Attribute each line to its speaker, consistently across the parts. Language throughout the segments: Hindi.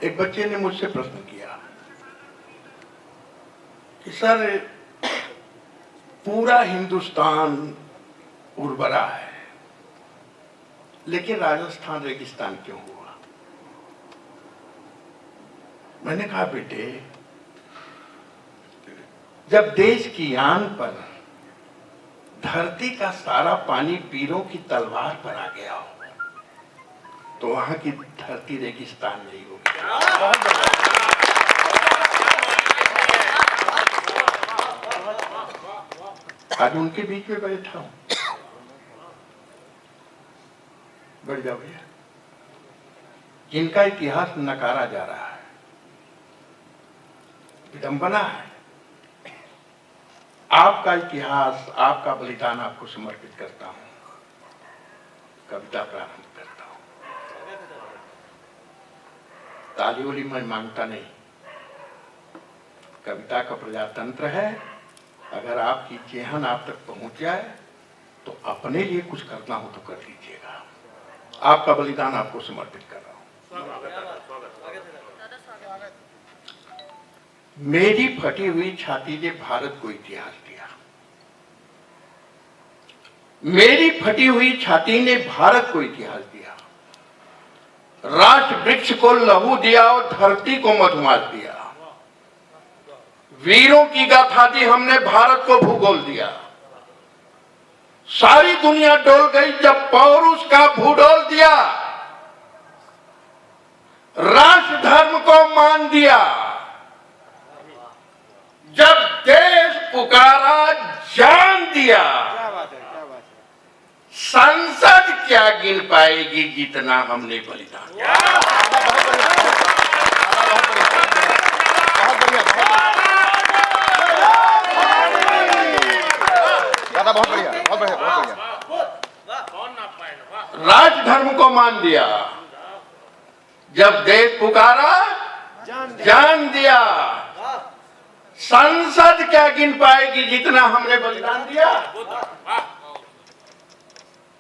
Speaker 1: एक बच्चे ने मुझसे प्रश्न किया कि सर पूरा हिंदुस्तान उर्वरा है लेकिन राजस्थान रेगिस्तान क्यों हुआ? मैंने कहा बेटे, जब देश की आन पर धरती का सारा पानी पीरों की तलवार पर आ गया हो तो वहां की धरती रेगिस्तान नहीं होगी। आज उनके बीच में बैठा हूं। बढ़ जाओ भैया। जिनका इतिहास नकारा जा रहा है, विडंबना है। आपका इतिहास, आपका बलिदान आपको समर्पित करता हूं। कविता प्रारंभ करता हूं। ताली वाली मैं मांगता नहीं। कविता का प्रजातंत्र है। अगर आपकी चेहन आप तक पहुंच जाए तो अपने लिए कुछ करना हो तो कर लीजिएगा। आपका बलिदान आपको समर्पित कर रहा हूं। मेरी फटी हुई छाती ने भारत को इतिहास दिया। मेरी फटी हुई छाती ने भारत को इतिहास दिया। राष्ट्र वृक्ष को लहू दिया और धरती को मधुमास दिया। वीरों की गाथा दी हमने, भारत को भूगोल दिया। सारी दुनिया डोल गई जब पौरुष का भूडोल दिया। राष्ट्र धर्म को मान दिया। जब देश पुकारा जान दिया। संसद क्या गिन पाएगी जितना हमने बलिदान दिया।
Speaker 2: बहुत बढ़िया, बहुत बढ़िया, बहुत बढ़िया।
Speaker 1: राज धर्म को मान दिया। जब देश पुकारा जान दिया। संसद क्या गिन पाएगी जितना हमने बलिदान दिया।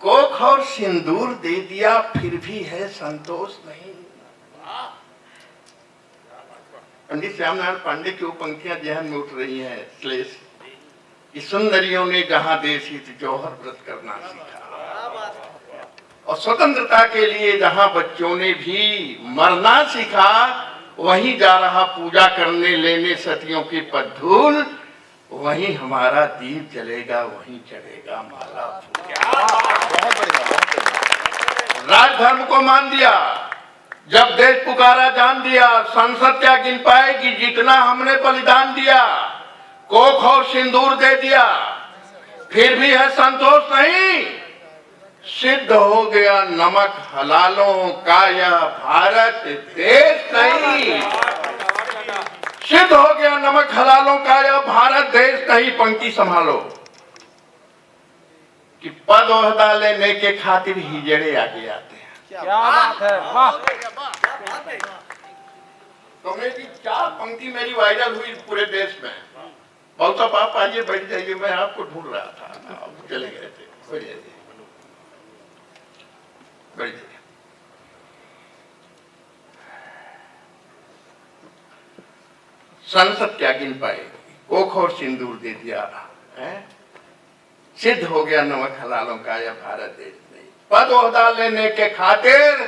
Speaker 1: कोख और सिंदूर दे दिया फिर भी है संतोष नहीं। पंडित श्यामनारायण पांडे की वो पंक्तियां जहन में उठ रही हैं। श्लेष कि सुंदरियों ने जहां देश हित जौहर व्रत करना सीखा और स्वतंत्रता के लिए जहां बच्चों ने भी मरना सीखा, वहीं जा रहा पूजा करने लेने सतियों की पद्धूल। वहीं हमारा दीप जलेगा, वहीं चढ़ेगा माला।
Speaker 2: बहुत बढ़िया।
Speaker 1: राज धर्म को मान दिया। जब देश पुकारा जान दिया। संसद क्या गिन पाएगी जितना हमने बलिदान दिया। कोख और सिंदूर दे दिया फिर भी है संतोष नहीं। सिद्ध हो गया नमक हलालों का यह भारत देश नहीं। सिद्ध हो गया नमक हलालों का यह भारत देश नहीं। पंक्ति संभालो कि पद ओहदा लेने के खातिर हिजड़े आगे आते हैं।
Speaker 2: क्या बात है, वाह।
Speaker 1: तो मेरी 4 पंक्ति मेरी वायरल हुई पूरे देश में। बहुत साहब आप आइए, बैठ जाइए, मैं आपको ढूंढ रहा था, आप चले गए थे। बैठ जाइए, बैठ जाइए। संसद क्या गिन पाएगी, कोख और सिंदूर दे दिया है। सिद्ध हो गया नमक हलालों का यह भारत देश नहीं। पद ओहदा लेने के खातिर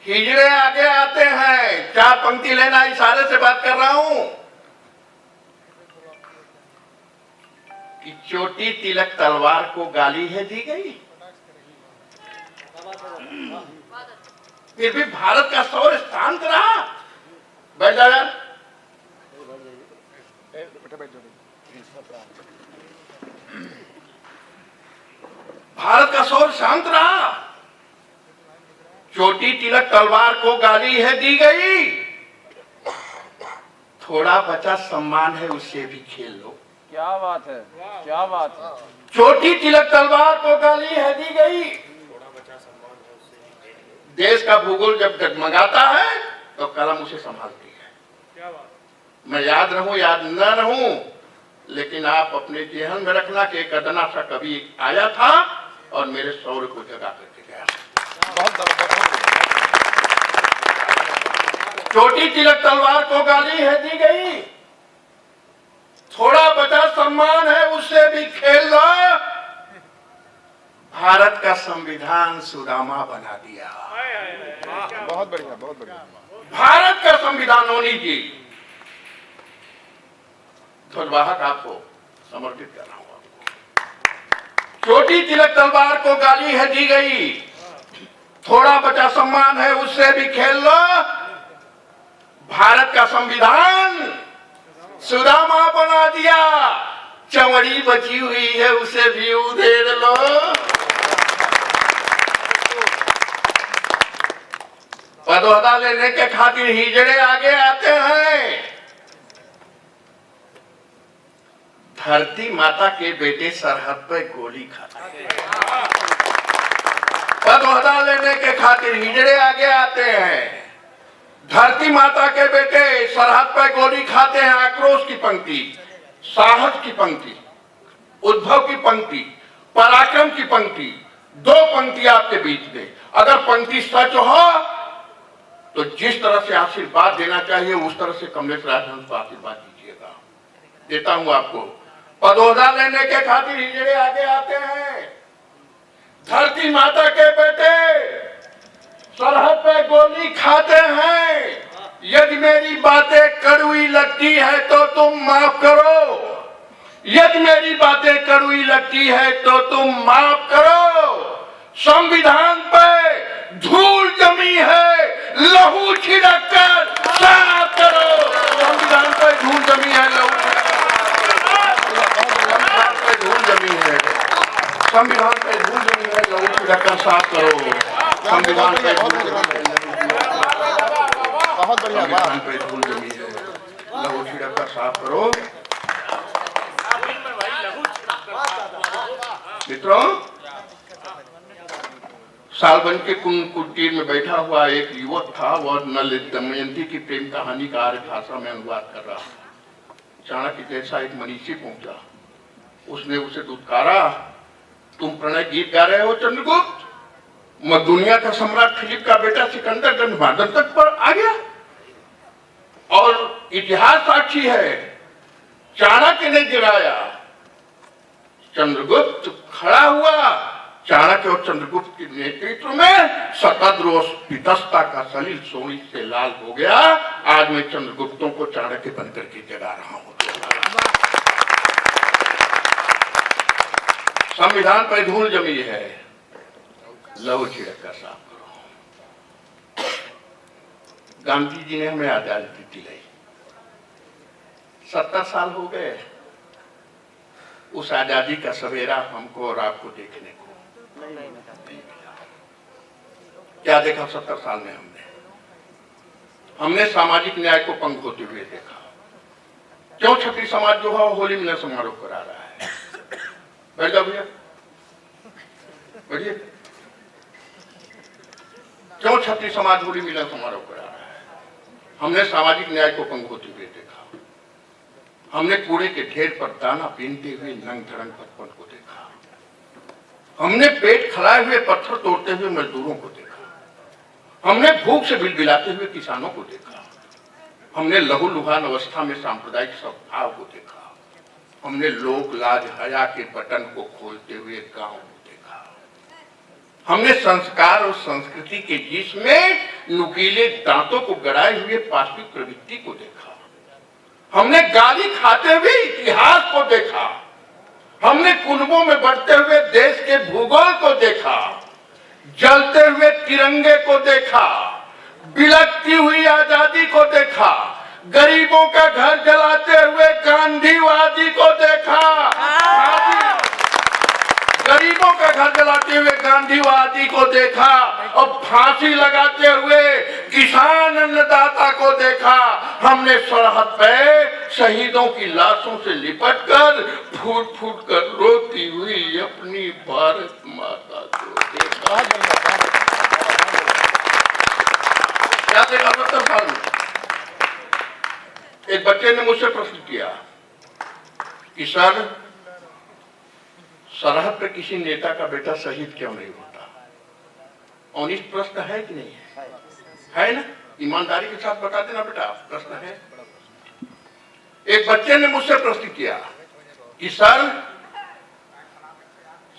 Speaker 1: हिजड़े आगे आते हैं। 4 पंक्ति लेना, इशारे से बात कर रहा हूं कि चोटी तिलक तलवार को गाली है दी गई। फिर भी भारत का शौर्य शांत रहा। बैठ जाओ यार। भारत का शौर्य शांत रहा। चोटी तिलक तलवार को गाली है दी गई। थोड़ा बचा सम्मान है, उससे भी खेल लो।
Speaker 2: क्या बात है, क्या बात है।
Speaker 1: चोटी तिलक तलवार को गाली है दी गई। देश का भूगोल जब डगमगाता है तो कलम उसे संभालती है। मैं याद रहूं याद न रहूं, लेकिन आप अपने जेहन में रखना कि एक अदना सा कवि आया था और मेरे शौर्य को जगा करके गया।
Speaker 2: बहुत
Speaker 1: चोटी तिलक तलवार को गाली है दी गई, थोड़ा बचा सम्मान है उससे भी खेल लो। भारत का संविधान सुदामा बना दिया।
Speaker 2: बहुत बढ़िया, बहुत बढ़िया।
Speaker 1: भारत का संविधान होनी जी ध्वजवाहक आपको समर्पित कर रहा हूं। आपको चोटी तिलक तलवार को गाली है दी गई, थोड़ा बचा सम्मान है उससे भी खेल लो। भारत का संविधान सुदामा बना दिया, चमड़ी बची हुई है उसे भी उधेड़ लो। पदोहदा लेने के खातिर हिजड़े आगे आते हैं, धरती माता के बेटे सरहद पे गोली खाते हैं। पदोहदा लेने के खातिर हिजड़े आगे आते हैं, धरती माता के बेटे सरहद पे गोली खाते हैं। आक्रोश की पंक्ति, साहस की पंक्ति, उद्भव की पंक्ति, पराक्रम की पंक्ति, दो पंक्ति आपके बीच में। अगर पंक्ति सच हो तो जिस तरह से आशीर्वाद देना चाहिए उस तरह से कमलेश राजहंस को आशीर्वाद दीजिएगा। देता हूं आपको। पदोहदा लेने के खातिर हिजड़े आगे आते हैं, धरती माता के बेटे सरहद पे गोली खाते हैं। यदि मेरी बातें कड़वी लगती है तो तुम माफ करो, यदि मेरी बातें कड़वी लगती है तो तुम माफ करो। संविधान पे धूल जमी है, लहू छिड़क कर साफ करो। संविधान पे धूल जमी है, लहू पे धूल जमी है, संविधान पे धूल जमी है, लहू छिड़क कर साफ करो। संविधान पे धूल जमी है,
Speaker 2: बहुत बढ़िया।
Speaker 1: संविधान पे धूल जमी है, लहू छिड़क कर साफ करो। मित्रों, सालबन के कुटीर में बैठा हुआ एक युवक था, वह नल दमयंती की प्रेम कहानी का आर्य भाषा में अनुवाद कर रहा था। चाणक्य जैसा एक मनीषी पहुंचा, उसने उसे दुत्कारा, तुम प्रणय गीत गा रहे हो चंद्रगुप्त? दुनिया का सम्राट फिलिप का बेटा सिकंदर गंधमादन तक पर आ गया, और इतिहास साक्षी है, चाणक्य ने गिराया। चंद्रगुप्त खड़ा हुआ, चाणक्य और चंद्रगुप्त के नेतृत्व में शतद्रोष पितस्ता का सलील सोनी से लाल हो गया। आज मैं चंद्रगुप्तों को चाणक्य बनकर के जगा रहा हूं। संविधान पर धूल जमी है, लहू छिड़क कर साफ करो। गांधी जी ने हमें आजादी दिलाई, 70 साल हो गए। उस आजादी का सवेरा हमको और आपको देखने को क्या देखा 70 साल में? हमने सामाजिक न्याय को पंग होते हुए देखा। क्यों क्षत्रिय समाज जो है होली मिलन समारोह करा रहा है? बैठ जाओ भैया, बैठिए। क्यों क्षत्रिय समाज होली मिलन समारोह करा रहा है? हमने सामाजिक न्याय को पंग होते हुए देखा। हमने कूड़े के ढेर पर दाना बीनते हुए नंग धड़ंग बचपन को देखा। हमने पेट खलाए हुए पत्थर तोड़ते हुए मजदूरों को देखा। हमने भूख से बिलबिलाते हुए किसानों को देखा। हमने लहू लुहान अवस्था में सांप्रदायिक सद्भाव को देखा। हमने लोक लाज हया के बटन को खोलते हुए गांव को देखा। हमने संस्कार और संस्कृति के बीच में नुकीले दांतों को गड़ाए हुए पाशविक प्रवृत्ति को देखा। हमने गाली खाते हुए इतिहास को देखा। हमने कुनबों में बढ़ते हुए देश के भूगोल को देखा, जलते हुए तिरंगे को देखा, बिलखती हुई आजादी को देखा, गरीबों का घर जलाते हुए गांधीवादी को देखा, गरीबों का घर जलाते हुए गांधीवादी को देखा, और फांसी लगाते हुए किसान अन्नदाता को देखा। हमने सरहद पे शहीदों की लाशों से लिपटकर फूट फूट कर रोती हुई अपनी भारत माता को देखा। क्या देखा 70 साल में? एक बच्चे ने मुझसे प्रश्न किया कि सर, सरहद पर किसी नेता का बेटा शहीद क्यों नहीं होता? ऑनेस्ट प्रश्न है कि नहीं है? है ना? ईमानदारी के साथ बता देना बेटा, प्रश्न है। एक बच्चे ने मुझसे प्रश्न किया कि सर,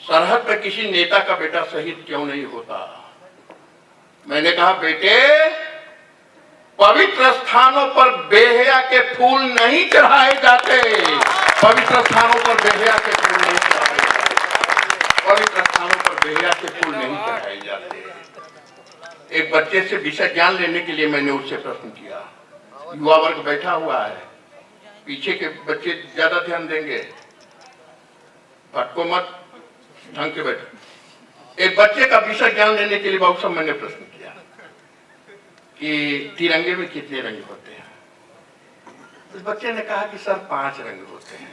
Speaker 1: सरहद पे किसी नेता का बेटा शहीद क्यों नहीं होता? मैंने कहा बेटे, पवित्र स्थानों पर बेहया के फूल नहीं चढ़ाए जाते। पवित्र स्थानों पर बेहया के फूल नहीं चढ़ाए जाते। पवित्र स्थानों पर बेहया के फूल नहीं चढ़ाए जाते। एक बच्चे से विषय ज्ञान लेने के लिए मैंने उससे प्रश्न किया। युवा वर्ग बैठा हुआ है, पीछे के बच्चे ज्यादा ध्यान देंगे, भटको मत, ढंग से बैठो। एक बच्चे का विषय ज्ञान लेने के लिए बहुत सब मैंने प्रश्न किया कि तिरंगे में कितने रंग होते हैं? उस बच्चे ने कहा कि सर 5 रंग होते हैं।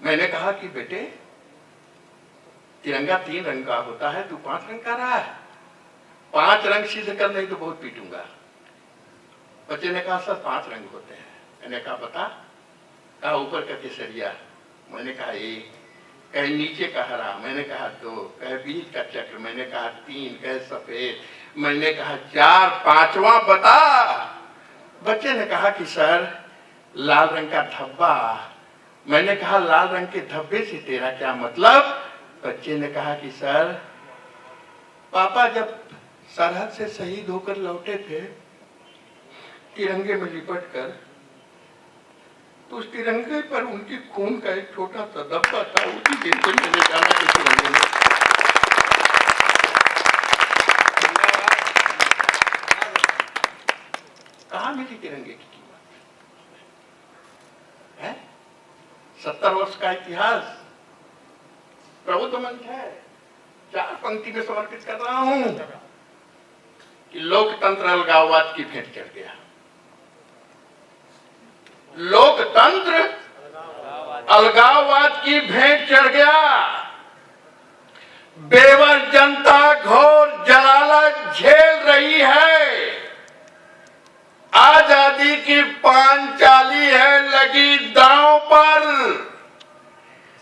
Speaker 1: मैंने कहा कि बेटे, तिरंगा 3 रंग का होता है, तू 5 रंग का रहा है। 5 रंग सिद्ध कर नहीं तो बहुत पीटूंगा। बच्चे ने कहा सर 5 रंग होते हैं। मैंने कहा बता। कहा ऊपर का केसरिया। मैंने कहा 1। कहे नीचे का हरा। मैंने कहा 2। कहे बीच का चक्र। मैंने कहा 3। कहे सफेद। मैंने कहा 4। 5वां बता। बच्चे ने कहा कि सर लाल रंग का धब्बा। मैंने कहा लाल रंग के धब्बे से तेरा क्या मतलब? बच्चे ने कहा कि सर, पापा जब सरहद से शहीद होकर लौटे थे तिरंगे में लिपट कर, तो उस तिरंगे पर उनकी खून का एक छोटा सा धब्बा था। उसी दिन से मैंने जाना कि तिरंगे में कहाँ मिली तिरंगे की कीमत है? 70 वर्ष का इतिहास प्रबुद्ध मंच है। 4 पंक्ति में समर्पित कर रहा हूं कि लोकतंत्र अलगाववाद की भेंट चढ़ गया। लोकतंत्र अलगाववाद की भेंट चढ़ गया। बेवर जनता घोर जलालत झेल रही है। आजादी की पांचाली है लगी दांव पर।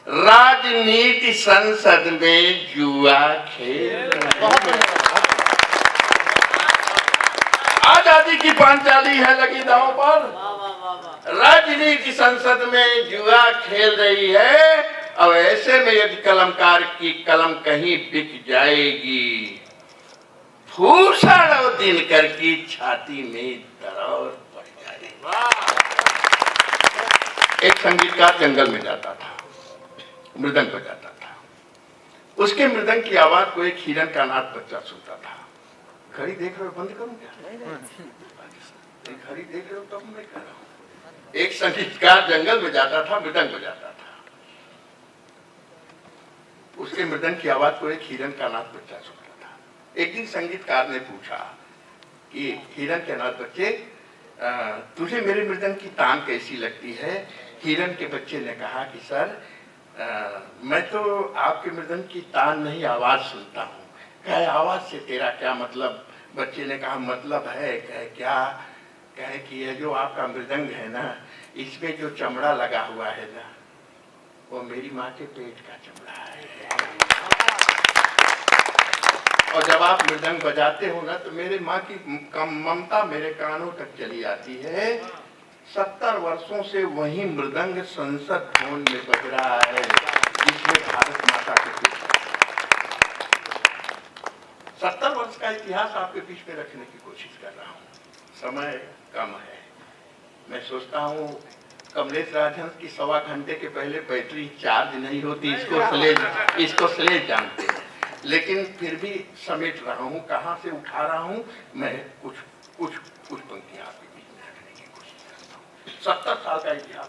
Speaker 1: राजनीति संसद में जुआ खेल। आजादी की पांचाली है लगी दांव पर। राजनीति संसद में जुआ खेल रही है। अब ऐसे में यदि कलमकार की कलम कहीं बिक जाएगी, भूषण और दिनकर की छाती में दरार पड़ जाएगी। एक संगीतकार जंगल में जाता था, मृदंग बजाता था। उसके मृदंग की आवाज को एक हिरन का नाथ बच्चा सुनता था। घड़ी देख रहे हो? बंद करूं क्या? घड़ी देख रहे हो तब मैं कर रहा हूं। एक संगीतकार जंगल में जाता था, मृदंग बजाता था। उसके मृदंग की आवाज को एक हिरन का नाथ बच्चा सुनता था। एक दिन संगीतकार ने पूछा कि हिरन के नाथ बच्चे, तुझे मेरे मृदंग की तान कैसी लगती है? हिरन के बच्चे ने कहा कि सर, मैं तो आपके मृदंग की तान नहीं, आवाज सुनता हूँ। कहे आवाज से तेरा क्या मतलब? बच्चे ने कहा मतलब है। कहे क्या? कहे कि ये जो आपका मृदंग है ना, इसमें जो चमड़ा लगा हुआ है ना, वो मेरी माँ के पेट का चमड़ा है। और जब आप मृदंग बजाते हो ना, तो मेरे माँ की ममता मेरे कानों तक चली आती है। 70 वर्षों से वही मृदंग संसद भवन में बज रहा है, जिसमें भारत माता के पीछे 70 वर्ष का इतिहास आपके बीच में रखने की कोशिश कर रहा हूँ। समय कम है। मैं सोचता हूँ कमलेश राजहंस की 1.25 घंटे के पहले बैटरी चार्ज नहीं होती, इसको स्लेज जानते हैं। लेकिन फिर भी समेट रहा हूँ, कहाँ से उठा रहा हूँ मैं, कुछ पंक्तियां आपके बीच में रखने की कोशिश करता हूँ। 70 साल का इतिहास